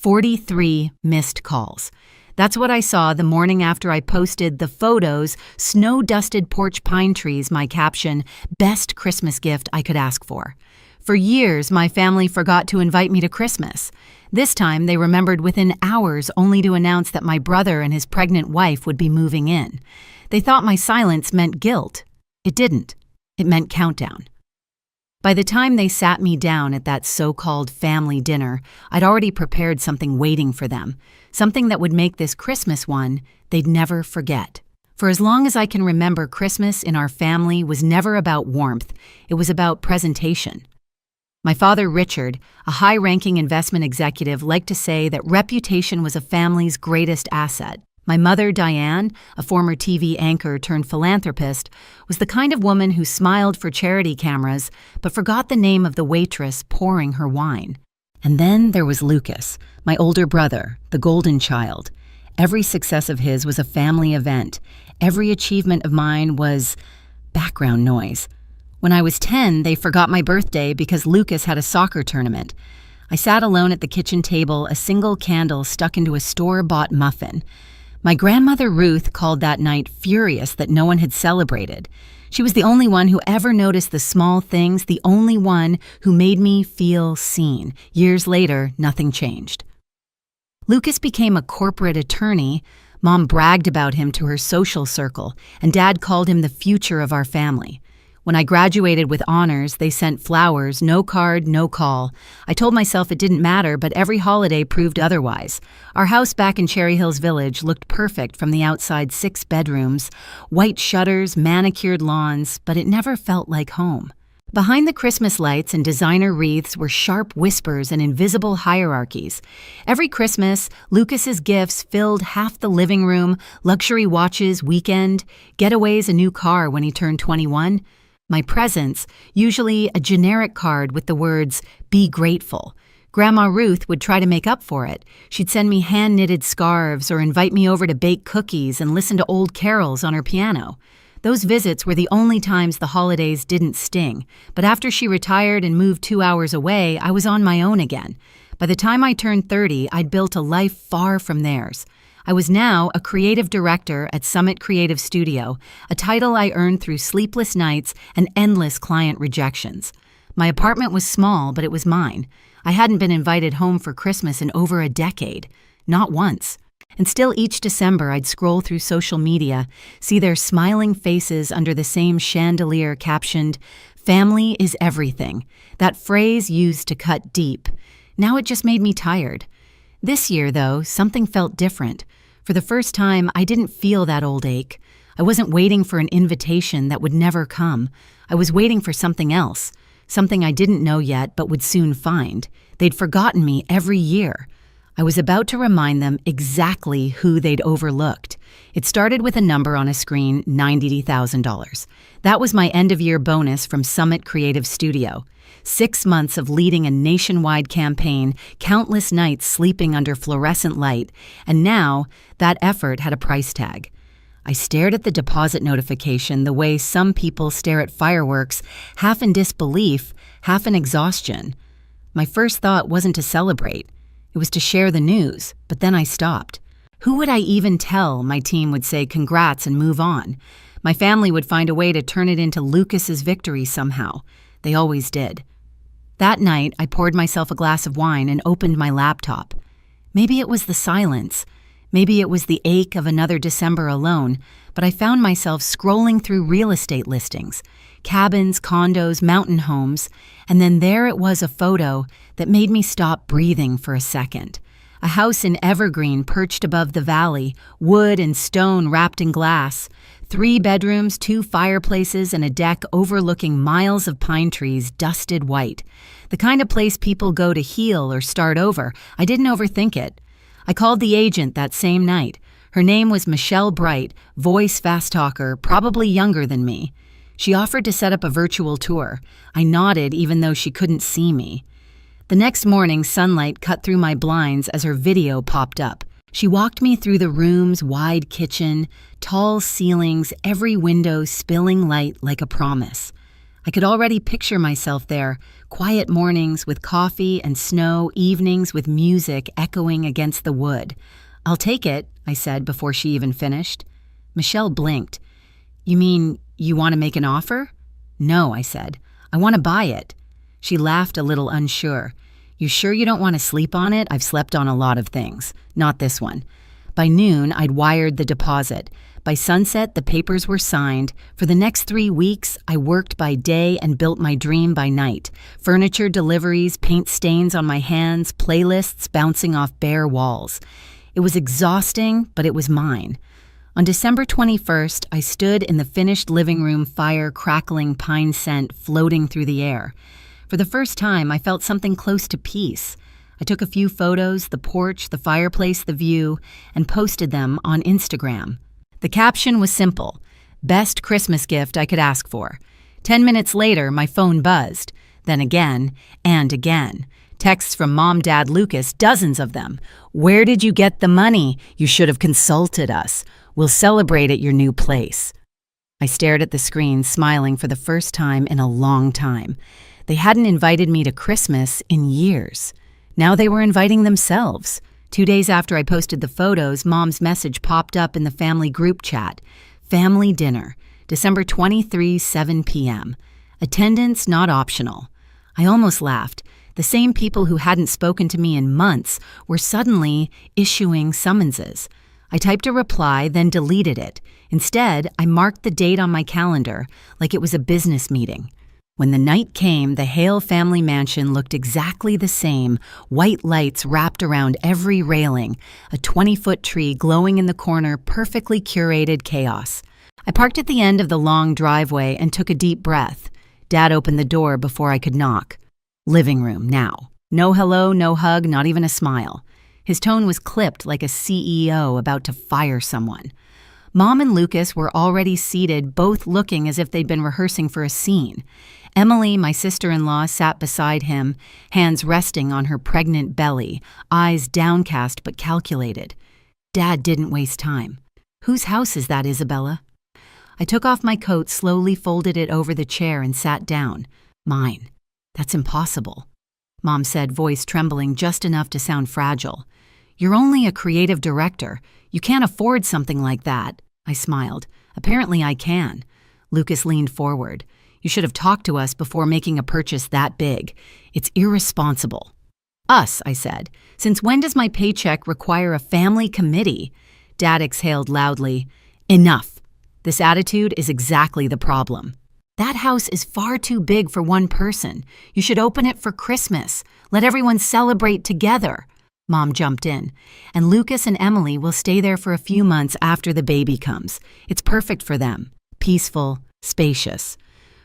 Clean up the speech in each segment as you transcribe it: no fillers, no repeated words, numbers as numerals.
43 missed calls. That's what I saw the morning after I posted the photos, snow-dusted porch pine trees, my caption, "Best Christmas gift I could ask for." For years, my family forgot to invite me to Christmas. This time, they remembered within hours only to announce that my brother and his pregnant wife would be moving in. They thought my silence meant guilt. It didn't. It meant countdown. By the time they sat me down at that so-called family dinner, I'd already prepared something waiting for them, something that would make this Christmas one they'd never forget. For as long as I can remember, Christmas in our family was never about warmth. It was about presentation. My father, Richard, a high-ranking investment executive, liked to say that reputation was a family's greatest asset. My mother, Diane, a former TV anchor turned philanthropist, was the kind of woman who smiled for charity cameras but forgot the name of the waitress pouring her wine. And then there was Lucas, my older brother, the golden child. Every success of his was a family event. Every achievement of mine was background noise. When I was 10, they forgot my birthday because Lucas had a soccer tournament. I sat alone at the kitchen table, a single candle stuck into a store-bought muffin. My grandmother Ruth called that night furious that no one had celebrated. She was the only one who ever noticed the small things, the only one who made me feel seen. Years later, nothing changed. Lucas became a corporate attorney. Mom bragged about him to her social circle, and Dad called him the future of our family. When I graduated with honors, they sent flowers, no card, no call. I told myself it didn't matter, but every holiday proved otherwise. Our house back in Cherry Hills Village looked perfect from the outside, 6 bedrooms, white shutters, manicured lawns, but it never felt like home. Behind the Christmas lights and designer wreaths were sharp whispers and invisible hierarchies. Every Christmas, Lucas's gifts filled half the living room, luxury watches, weekend, getaways, a new car when he turned 21. My presents, usually a generic card with the words, "Be grateful." Grandma Ruth would try to make up for it. She'd send me hand-knitted scarves or invite me over to bake cookies and listen to old carols on her piano. Those visits were the only times the holidays didn't sting. But after she retired and moved 2 hours away, I was on my own again. By the time I turned 30, I'd built a life far from theirs. I was now a creative director at Summit Creative Studio, a title I earned through sleepless nights and endless client rejections. My apartment was small, but it was mine. I hadn't been invited home for Christmas in over a decade. Not once. And still each December I'd scroll through social media, see their smiling faces under the same chandelier captioned, "Family is everything." That phrase used to cut deep. Now it just made me tired. This year, though, something felt different. For the first time, I didn't feel that old ache. I wasn't waiting for an invitation that would never come. I was waiting for something else, something I didn't know yet but would soon find. They'd forgotten me every year. I was about to remind them exactly who they'd overlooked. It started with a number on a screen, $90,000. That was my end-of-year bonus from Summit Creative Studio. 6 months of leading a nationwide campaign, countless nights sleeping under fluorescent light, and now that effort had a price tag. I stared at the deposit notification the way some people stare at fireworks, half in disbelief, half in exhaustion. My first thought wasn't to celebrate. It was to share the news, but then I stopped. Who would I even tell? My team would say congrats and move on. My family would find a way to turn it into Lucas's victory somehow. They always did. That night, I poured myself a glass of wine and opened my laptop. Maybe it was the silence. Maybe it was the ache of another December alone, but I found myself scrolling through real estate listings, cabins, condos, mountain homes, and then there it was, a photo that made me stop breathing for a second. A house in Evergreen perched above the valley, wood and stone wrapped in glass. 3 bedrooms, 2 fireplaces, and a deck overlooking miles of pine trees, dusted white. The kind of place people go to heal or start over. I didn't overthink it. I called the agent that same night. Her name was Michelle Bright, voice fast talker, probably younger than me. She offered to set up a virtual tour. I nodded even though she couldn't see me. The next morning, sunlight cut through my blinds as her video popped up. She walked me through the room's wide kitchen, tall ceilings, every window spilling light like a promise. I could already picture myself there, quiet mornings with coffee and snow, evenings with music echoing against the wood. "I'll take it," I said before she even finished. Michelle blinked. "You mean you want to make an offer?" "No," I said. "I want to buy it." She laughed a little unsure. "You sure you don't want to sleep on it? I've slept on a lot of things. Not this one." By noon, I'd wired the deposit. By sunset, the papers were signed. For the next 3 weeks, I worked by day and built my dream by night. Furniture deliveries, paint stains on my hands, playlists bouncing off bare walls. It was exhausting, but it was mine. On December 21st, I stood in the finished living room, fire crackling, pine scent floating through the air. For the first time, I felt something close to peace. I took a few photos, the porch, the fireplace, the view, and posted them on Instagram. The caption was simple: "Best Christmas gift I could ask for." 10 minutes later, my phone buzzed. Then again, and again. Texts from Mom, Dad, Lucas, dozens of them. "Where did you get the money? You should have consulted us. We'll celebrate at your new place." I stared at the screen, smiling for the first time in a long time. They hadn't invited me to Christmas in years. Now they were inviting themselves. 2 days after I posted the photos, Mom's message popped up in the family group chat. "Family dinner, December 23, 7 p.m. Attendance not optional." I almost laughed. The same people who hadn't spoken to me in months were suddenly issuing summonses. I typed a reply, then deleted it. Instead, I marked the date on my calendar like it was a business meeting. When the night came, the Hale family mansion looked exactly the same, white lights wrapped around every railing, a 20-foot tree glowing in the corner, perfectly curated chaos. I parked at the end of the long driveway and took a deep breath. Dad opened the door before I could knock. Living room, now. No hello, no hug, not even a smile. His tone was clipped like a CEO about to fire someone. Mom and Lucas were already seated, both looking as if they'd been rehearsing for a scene. Emily, my sister-in-law, sat beside him, hands resting on her pregnant belly, eyes downcast but calculated. Dad didn't waste time. "Whose house is that, Isabella?" I took off my coat, slowly folded it over the chair, and sat down. "Mine." "That's impossible," Mom said, voice trembling just enough to sound fragile. "You're only a creative director. You can't afford something like that." I smiled. "Apparently I can." Lucas leaned forward. "You should have talked to us before making a purchase that big. It's irresponsible." "Us," I said. "Since when does my paycheck require a family committee?" Dad exhaled loudly. "Enough. This attitude is exactly the problem. That house is far too big for one person. You should open it for Christmas. Let everyone celebrate together." Mom jumped in. "And Lucas and Emily will stay there for a few months after the baby comes. It's perfect for them. Peaceful, spacious."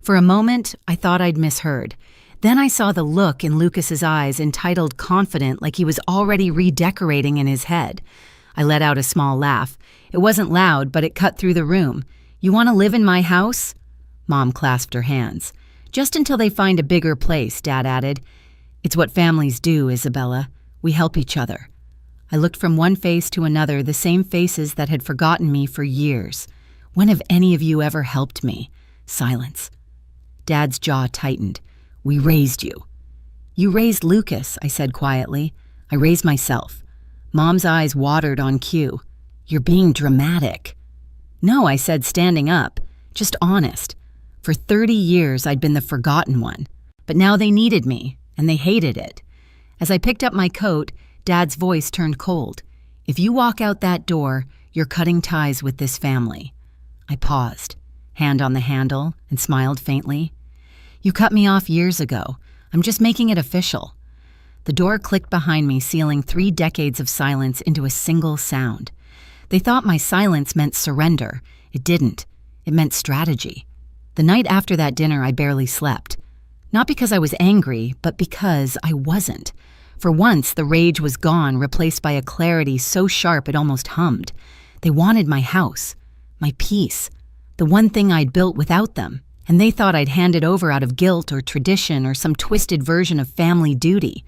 For a moment, I thought I'd misheard. Then I saw the look in Lucas's eyes, entitled confident, like he was already redecorating in his head. I let out a small laugh. It wasn't loud, but it cut through the room. "You want to live in my house?" Mom clasped her hands. "Just until they find a bigger place," Dad added. "It's what families do, Isabella. We help each other." I looked from one face to another, the same faces that had forgotten me for years. "When have any of you ever helped me?" Silence. Dad's jaw tightened. "We raised you." "You raised Lucas," I said quietly. "I raised myself." Mom's eyes watered on cue. "You're being dramatic." "No," I said, standing up. "Just honest. For 30 years, I'd been the forgotten one. But now they needed me, and they hated it." As I picked up my coat, Dad's voice turned cold. "If you walk out that door, you're cutting ties with this family." I paused, hand on the handle, and smiled faintly. "You cut me off years ago. I'm just making it official." The door clicked behind me, sealing 3 decades of silence into a single sound. They thought my silence meant surrender. It didn't. It meant strategy. The night after that dinner, I barely slept. Not because I was angry, but because I wasn't. For once, the rage was gone, replaced by a clarity so sharp it almost hummed. They wanted my house, my peace, the one thing I'd built without them. And they thought I'd hand it over out of guilt or tradition or some twisted version of family duty.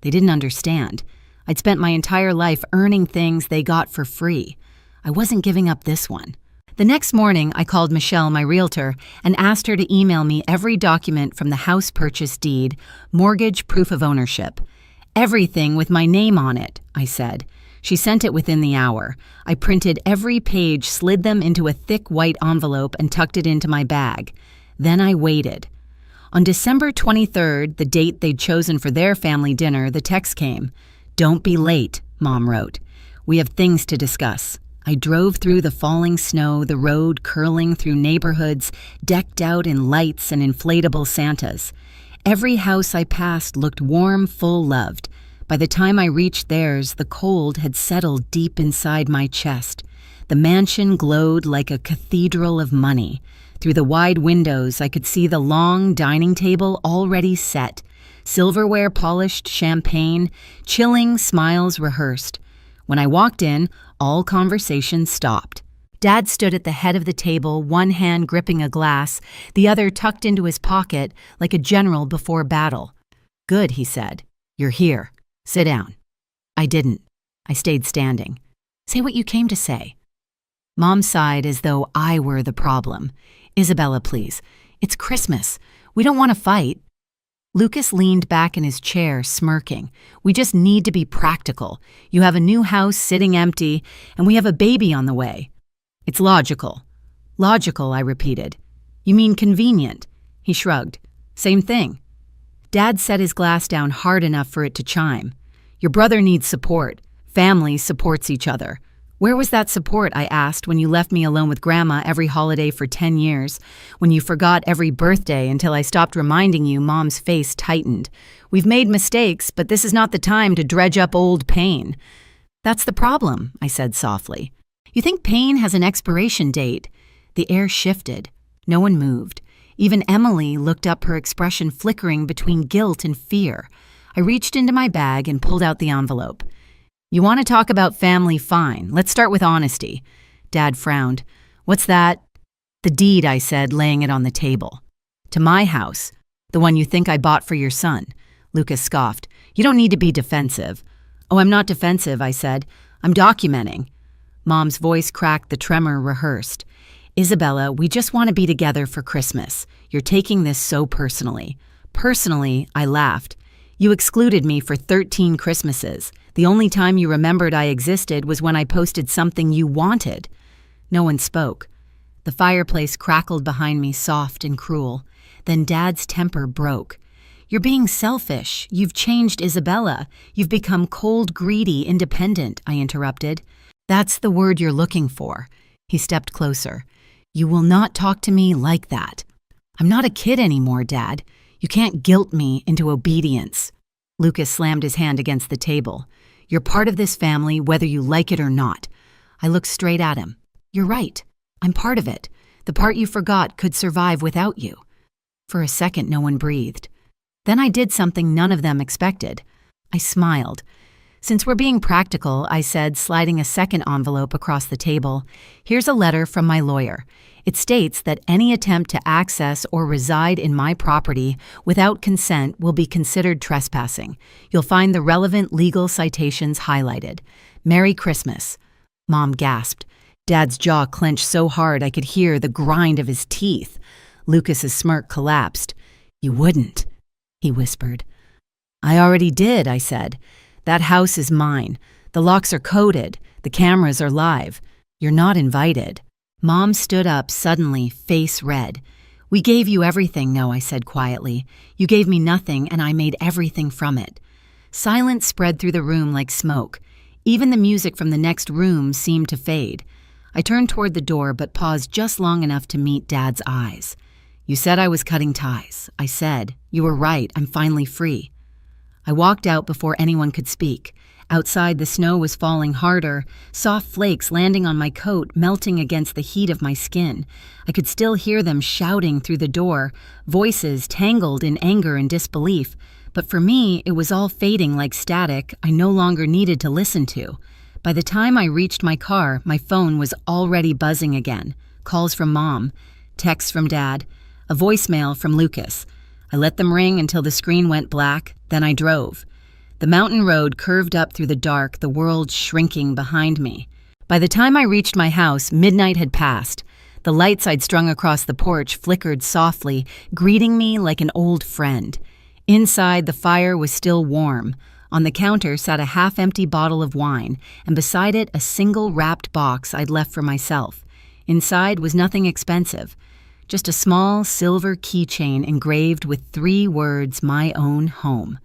They didn't understand. I'd spent my entire life earning things they got for free. I wasn't giving up this one. The next morning, I called Michelle, my realtor, and asked her to email me every document from the house purchase deed, mortgage, proof of ownership. Everything with my name on it, I said. She sent it within the hour. I printed every page, slid them into a thick white envelope, and tucked it into my bag. Then I waited. On December 23rd, the date they'd chosen for their family dinner, the text came. "Don't be late," Mom wrote. "We have things to discuss." I drove through the falling snow, the road curling through neighborhoods decked out in lights and inflatable Santas. Every house I passed looked warm, full-loved. By the time I reached theirs, the cold had settled deep inside my chest. The mansion glowed like a cathedral of money. Through the wide windows, I could see the long dining table already set, silverware polished, champagne, chilling smiles rehearsed. When I walked in, all conversation stopped. Dad stood at the head of the table, one hand gripping a glass, the other tucked into his pocket like a general before battle. "Good," he said. "You're here. Sit down." I didn't. I stayed standing. "Say what you came to say." Mom sighed as though I were the problem. "Isabella, please. It's Christmas. We don't want to fight." Lucas leaned back in his chair, smirking. "We just need to be practical. You have a new house sitting empty, and we have a baby on the way." "It's logical." "Logical," I repeated. "You mean convenient?" He shrugged. "Same thing." Dad set his glass down hard enough for it to chime. "Your brother needs support. Family supports each other." "Where was that support," I asked, "when you left me alone with Grandma every holiday for 10 years? When you forgot every birthday until I stopped reminding you?" Mom's face tightened. "We've made mistakes, but this is not the time to dredge up old pain." "That's the problem," I said softly. "You think pain has an expiration date?" The air shifted. No one moved. Even Emily looked up, her expression flickering between guilt and fear. I reached into my bag and pulled out the envelope. "You want to talk about family? Fine. Let's start with honesty." Dad frowned. "What's that?" "The deed," I said, laying it on the table. "To my house. The one you think I bought for your son." Lucas scoffed. "You don't need to be defensive." "Oh, I'm not defensive," I said. "I'm documenting." Mom's voice cracked, the tremor rehearsed. "Isabella, we just want to be together for Christmas. You're taking this so personally." "Personally," I laughed. "You excluded me for 13 Christmases. The only time you remembered I existed was when I posted something you wanted." No one spoke. The fireplace crackled behind me, soft and cruel. Then Dad's temper broke. "You're being selfish. You've changed Isabella. You've become cold, greedy, independent," I interrupted. "That's the word you're looking for." He stepped closer. "You will not talk to me like that." "I'm not a kid anymore, Dad. You can't guilt me into obedience." Lucas slammed his hand against the table. "You're part of this family, whether you like it or not." I looked straight at him. "You're right. I'm part of it. The part you forgot could survive without you." For a second, no one breathed. Then I did something none of them expected. I smiled. "Since we're being practical," I said, sliding a second envelope across the table, "here's a letter from my lawyer. It states that any attempt to access or reside in my property without consent will be considered trespassing. You'll find the relevant legal citations highlighted. Merry Christmas." Mom gasped. Dad's jaw clenched so hard I could hear the grind of his teeth. Lucas's smirk collapsed. "You wouldn't," he whispered. "I already did," I said. "That house is mine. The locks are coded. The cameras are live. You're not invited." Mom stood up suddenly, face red. "We gave you everything, no," I said quietly. "You gave me nothing, and I made everything from it." Silence spread through the room like smoke. Even the music from the next room seemed to fade. I turned toward the door, but paused just long enough to meet Dad's eyes. "You said I was cutting ties." I said. "You were right. I'm finally free." I walked out before anyone could speak. Outside, the snow was falling harder, soft flakes landing on my coat, melting against the heat of my skin. I could still hear them shouting through the door, voices tangled in anger and disbelief. But for me, it was all fading like static I no longer needed to listen to. By the time I reached my car, my phone was already buzzing again. Calls from Mom, texts from Dad, a voicemail from Lucas. I let them ring until the screen went black, then I drove. The mountain road curved up through the dark, the world shrinking behind me. By the time I reached my house, midnight had passed. The lights I'd strung across the porch flickered softly, greeting me like an old friend. Inside, the fire was still warm. On the counter sat a half-empty bottle of wine, and beside it a single wrapped box I'd left for myself. Inside was nothing expensive, just a small silver keychain engraved with 3 words, "My own home."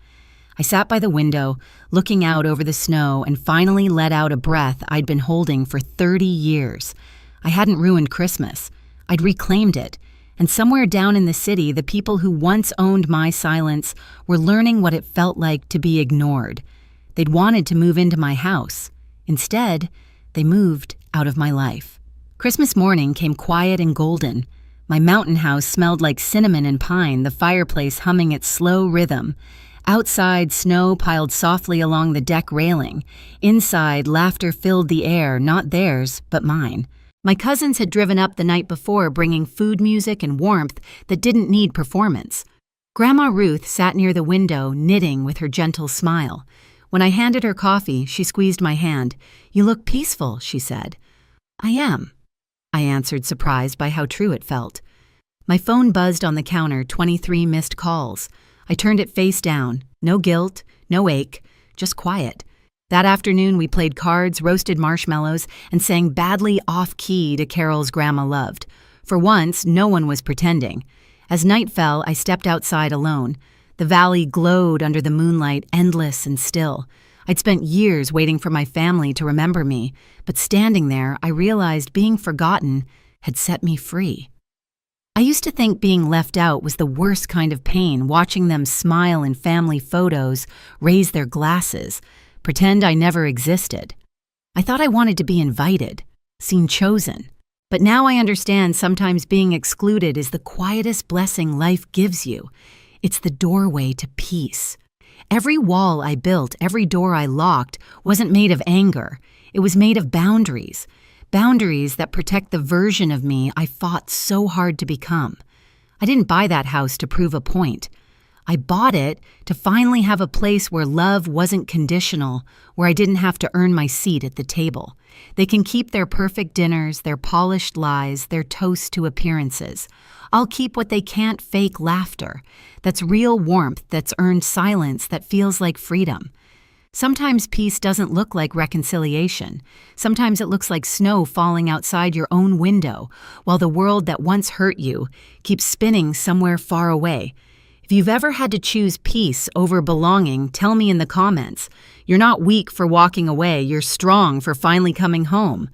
I sat by the window, looking out over the snow, and finally let out a breath I'd been holding for 30 years. I hadn't ruined Christmas. I'd reclaimed it. And somewhere down in the city, the people who once owned my silence were learning what it felt like to be ignored. They'd wanted to move into my house. Instead, they moved out of my life. Christmas morning came quiet and golden. My mountain house smelled like cinnamon and pine, the fireplace humming its slow rhythm. Outside, snow piled softly along the deck railing. Inside, laughter filled the air, not theirs, but mine. My cousins had driven up the night before, bringing food, music, and warmth that didn't need performance. Grandma Ruth sat near the window, knitting with her gentle smile. When I handed her coffee, she squeezed my hand. "You look peaceful," she said. "I am," I answered, surprised by how true it felt. My phone buzzed on the counter, 23 missed calls. I turned it face down. No guilt, no ache, just quiet. That afternoon, we played cards, roasted marshmallows, and sang badly off-key to carols Grandma loved. For once, no one was pretending. As night fell, I stepped outside alone. The valley glowed under the moonlight, endless and still. I'd spent years waiting for my family to remember me, but standing there, I realized being forgotten had set me free. I used to think being left out was the worst kind of pain, watching them smile in family photos, raise their glasses, pretend I never existed. I thought I wanted to be invited, seen chosen. But now I understand sometimes being excluded is the quietest blessing life gives you. It's the doorway to peace. Every wall I built, every door I locked, wasn't made of anger. It was made of boundaries. Boundaries that protect the version of me I fought so hard to become. I didn't buy that house to prove a point. I bought it to finally have a place where love wasn't conditional, where I didn't have to earn my seat at the table. They can keep their perfect dinners, their polished lies, their toasts to appearances. I'll keep what they can't fake laughter. That's real warmth, that's earned silence, that feels like freedom. Sometimes peace doesn't look like reconciliation. Sometimes it looks like snow falling outside your own window, while the world that once hurt you keeps spinning somewhere far away. If you've ever had to choose peace over belonging, tell me in the comments. You're not weak for walking away, you're strong for finally coming home.